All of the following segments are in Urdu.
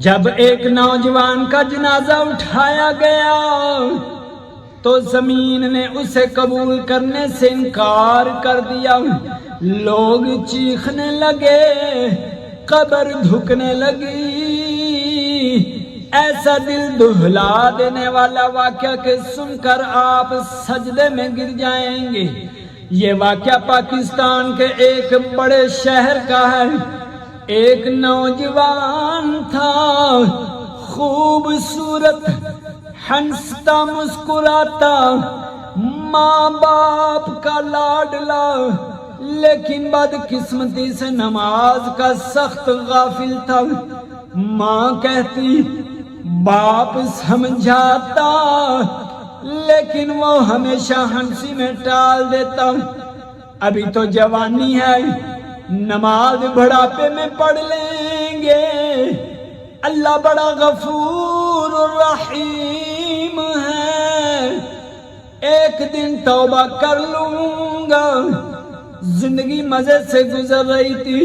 جب ایک نوجوان کا جنازہ اٹھایا گیا تو زمین نے اسے قبول کرنے سے انکار کر دیا۔ لوگ چیخنے لگے، قبر دھکنے لگی۔ ایسا دل دہلا دینے والا واقعہ کہ سن کر آپ سجدے میں گر جائیں گے۔ یہ واقعہ پاکستان کے ایک بڑے شہر کا ہے۔ ایک نوجوان تھا، خوبصورت، ہنستا مسکراتا، ماں باپ کا لاڈلا، لیکن بدقسمتی سے نماز کا سخت غافل تھا۔ ماں کہتی، باپ سمجھاتا، لیکن وہ ہمیشہ ہنسی میں ٹال دیتا۔ ابھی تو جوانی ہے، نماز بڑھاپے میں پڑھ لیں گے۔ اللہ بڑا غفور رحیم ہے، ایک دن توبہ کر لوں گا۔ زندگی مزے سے گزر رہی تھی،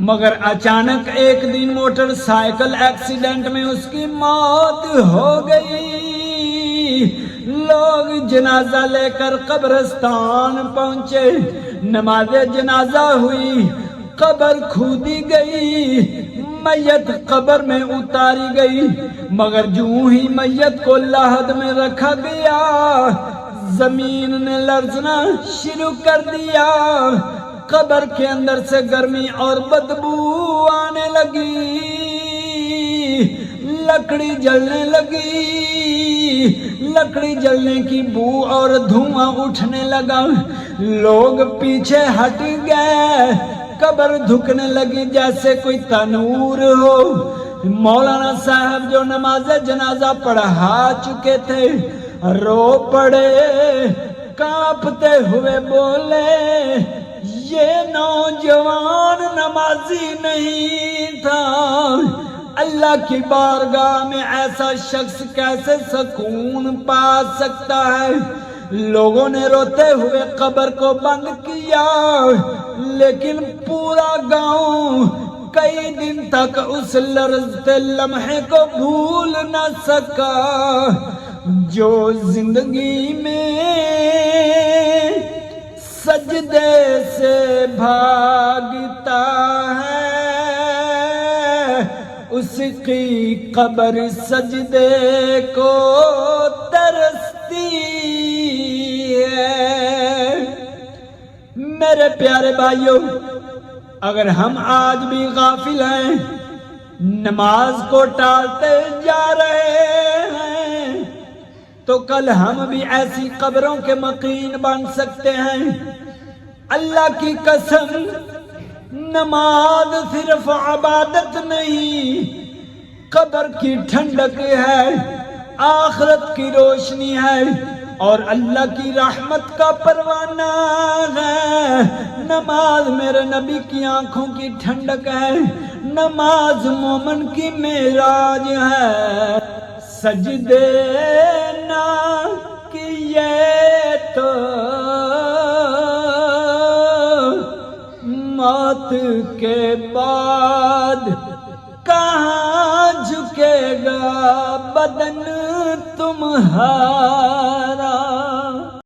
مگر اچانک ایک دن موٹر سائیکل ایکسیڈنٹ میں اس کی موت ہو گئی۔ لوگ جنازہ لے کر قبرستان پہنچے، نماز جنازہ ہوئی، قبر کھودی گئی، میت قبر میں اتاری گئی، مگر جوں ہی میت کو لحد میں رکھا گیا، زمین نے لرزنا شروع کر دیا۔ قبر کے اندر سے گرمی اور بدبو آنے لگی، لکڑی جلنے لگی، لکڑی جلنے کی بو اور دھواں اٹھنے لگا۔ لوگ پیچھے ہٹ گئے، قبر دھکنے لگی جیسے کوئی تنور ہو۔ مولانا صاحب جو نماز جنازہ پڑھا چکے تھے رو پڑے، کانپتے ہوئے بولے، یہ نوجوان نمازی نہیں تھا۔ اللہ کی بارگاہ میں ایسا شخص کیسے سکون پا سکتا ہے؟ لوگوں نے روتے ہوئے قبر کو بند کیا، لیکن پورا گاؤں کئی دن تک اس لرزتے لمحے کو بھول نہ سکا جو زندگی میں سجدے سے بھاگتا ہے، اس کی قبر سجدے کو ترستی ہے۔ میرے پیارے بھائیوں، اگر ہم آج بھی غافل ہیں، نماز کو ٹالتے جا رہے ہیں، تو کل ہم بھی ایسی قبروں کے مکین بن سکتے ہیں۔ اللہ کی قسم، نماز صرف عبادت نہیں، قبر کی ٹھنڈک ہے، آخرت کی روشنی ہے، اور اللہ کی رحمت کا پروانہ ہے۔ نماز میرے نبی کی آنکھوں کی ٹھنڈک ہے، نماز مومن کی معراج ہے۔ سجدے نہ کیے تو موت کے بعد کہاں جھکے گا بدن تمہارا؟